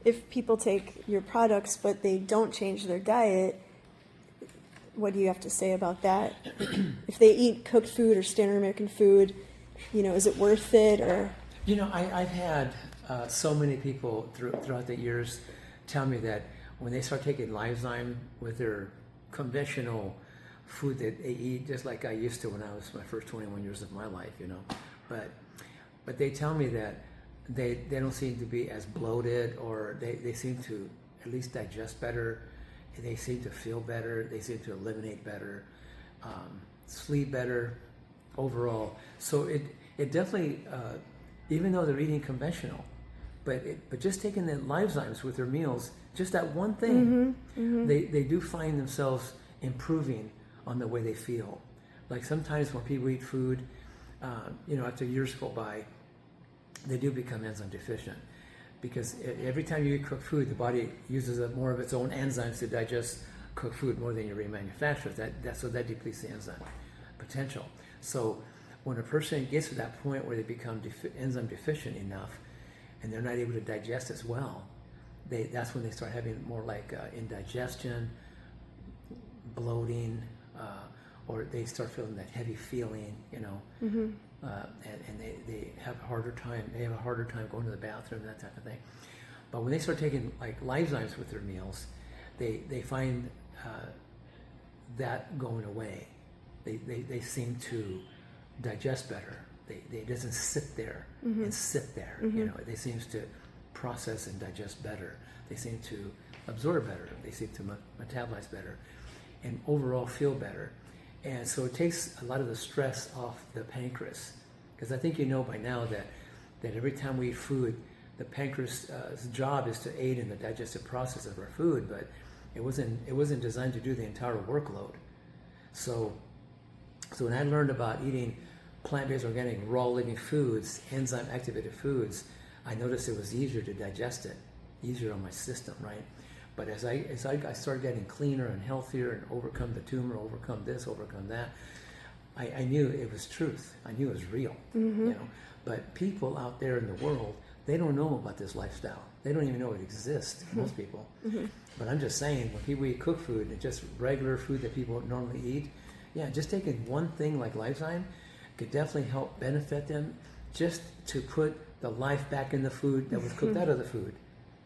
if people take your products but they don't change their diet, what do you have to say about that? If they eat cooked food or standard American food, is it worth it? Or I've had so many people throughout the years tell me that when they start taking Liyfzyme with their conventional food that they eat, just like I used to when I was my first 21 years of my life, but they tell me that they don't seem to be as bloated, or they seem to at least digest better. They seem to feel better. They seem to eliminate better, sleep better overall. So it definitely, even though they're eating conventional, but just taking the Liyfzymes with their meals, just that one thing, they do find themselves improving on the way they feel. Like sometimes when people eat food, after years go by, they do become enzyme deficient. Because every time you eat cooked food, the body uses up more of its own enzymes to digest cooked food more than you remanufacture. So that depletes the enzyme potential. So when a person gets to that point where they become enzyme deficient enough, and they're not able to digest as well, that's when they start having more like indigestion, bloating, or they start feeling that heavy feeling, and they have a harder time. They have a harder time going to the bathroom, that type of thing. But when they start taking like Liyfzymes with their meals, they find that going away. They seem to digest better. It doesn't sit there and sit there. They seem to process and digest better. They seem to absorb better. They seem to metabolize better, and overall feel better. And so it takes a lot of the stress off the pancreas, because I think by now that every time we eat food, the pancreas' job is to aid in the digestive process of our food, but it wasn't designed to do the entire workload. So when I learned about eating plant-based, organic, raw living foods, enzyme-activated foods, I noticed it was easier to digest it, easier on my system, right? But as I started getting cleaner and healthier and overcome the tumor, overcome this, overcome that, I knew it was truth. I knew it was real, But people out there in the world, they don't know about this lifestyle. They don't even know it exists, most people. But I'm just saying, when people eat cooked food and just regular food that people normally eat, just taking one thing like Liyfzyme could definitely help benefit them, just to put the life back in the food that was cooked out of the food.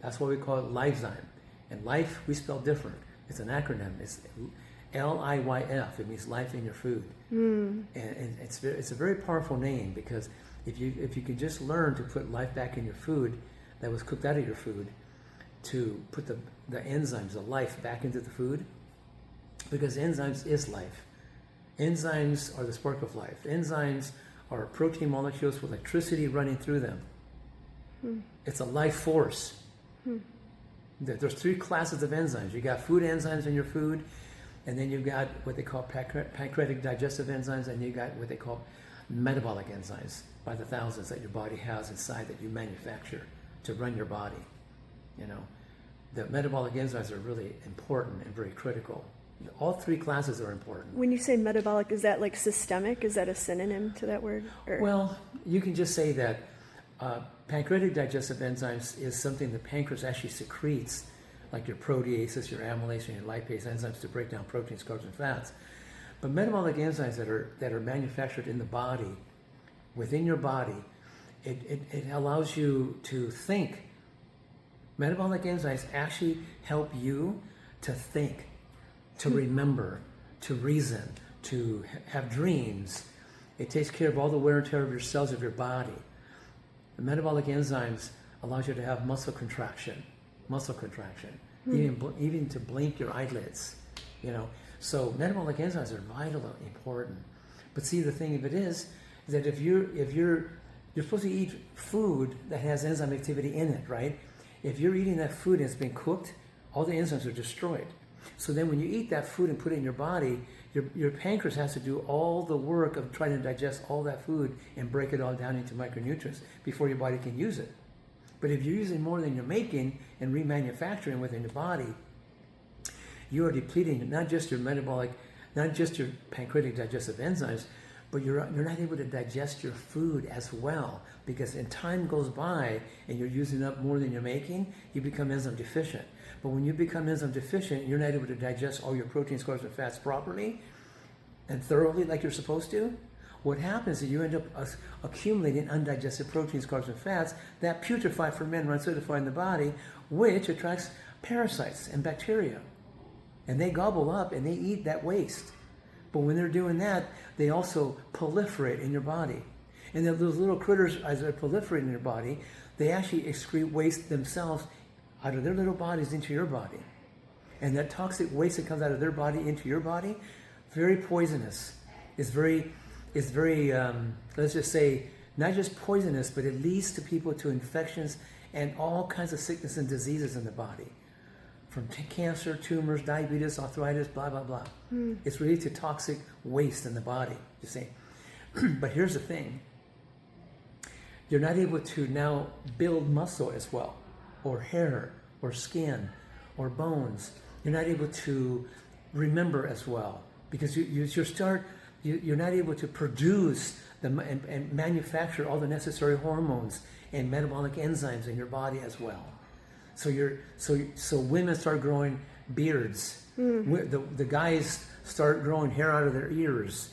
That's why we call it Liyfzyme. And life, we spell different. It's an acronym. It's LIYF. It means life in your food. And it's a very powerful name, because if you can just learn to put life back in your food that was cooked out of your food, to put the enzymes, the life back into the food, because enzymes is life. Enzymes are the spark of life. Enzymes are protein molecules with electricity running through them. It's a life force. There's three classes of enzymes. You got food enzymes in your food, and then you've got what they call pancreatic digestive enzymes, and you got what they call metabolic enzymes by the thousands that your body has inside that you manufacture to run your body. The metabolic enzymes are really important and very critical. All three classes are important. When you say metabolic, is that like systemic? Is that a synonym to that word? Or? Well, you can just say that pancreatic digestive enzymes is something the pancreas actually secretes, like your proteases, your amylase, and your lipase enzymes to break down proteins, carbs, and fats. But metabolic enzymes that are manufactured in the body, within your body, it allows you to think. Metabolic enzymes actually help you to think, to remember, to reason, to have dreams. It takes care of all the wear and tear of your cells of your body. The metabolic enzymes allows you to have muscle contraction, even to blink your eyelids, So metabolic enzymes are vitally important. But see, the thing of it is that if you're supposed to eat food that has enzyme activity in it, right? If you're eating that food and it's been cooked, all the enzymes are destroyed. So then when you eat that food and put it in your body, your pancreas has to do all the work of trying to digest all that food and break it all down into micronutrients before your body can use it. But if you're using more than you're making and remanufacturing within your body, you are depleting not just your pancreatic digestive enzymes, but you're not able to digest your food as well, because as time goes by and you're using up more than you're making, you become enzyme deficient. But when you become enzyme deficient, you're not able to digest all your proteins, carbs, and fats properly and thoroughly like you're supposed to. What happens is you end up accumulating undigested proteins, carbs, and fats that putrefy, ferment, and acidify in the body, which attracts parasites and bacteria. And they gobble up and they eat that waste. But when they're doing that, they also proliferate in your body. And then those little critters, as they're proliferating in your body, they actually excrete waste themselves out of their little bodies into your body. And that toxic waste that comes out of their body into your body, very poisonous. It's very, let's just say, not just poisonous, but it leads to people to infections and all kinds of sickness and diseases in the body. From cancer, tumors, diabetes, arthritis, blah, blah, blah. It's related to toxic waste in the body, you see. But here's the thing. You're not able to now build muscle as well, or hair, or skin, or bones. You're not able to remember as well, because you're not able to produce and manufacture all the necessary hormones and metabolic enzymes in your body as well. So women start growing beards. The guys start growing hair out of their ears.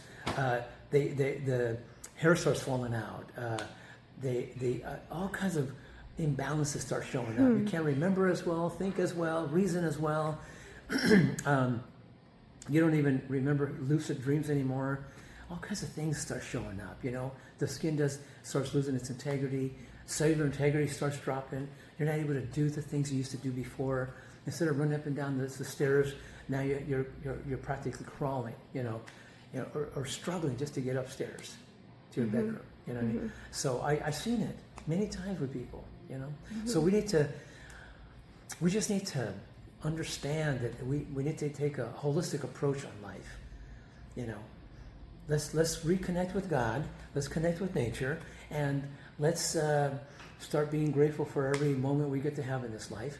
The hair starts falling out. All kinds of imbalances start showing up. You can't remember as well, think as well, reason as well. You don't even remember lucid dreams anymore. All kinds of things start showing up. The skin starts losing its integrity. Cellular integrity starts dropping. You're not able to do the things you used to do before. Instead of running up and down the stairs, now you're practically crawling, or struggling just to get upstairs to your bedroom. You know what I mean? So I've seen it many times with people. So we just need to understand that we need to take a holistic approach on life. Let's reconnect with God. Let's connect with nature, and let's start being grateful for every moment we get to have in this life.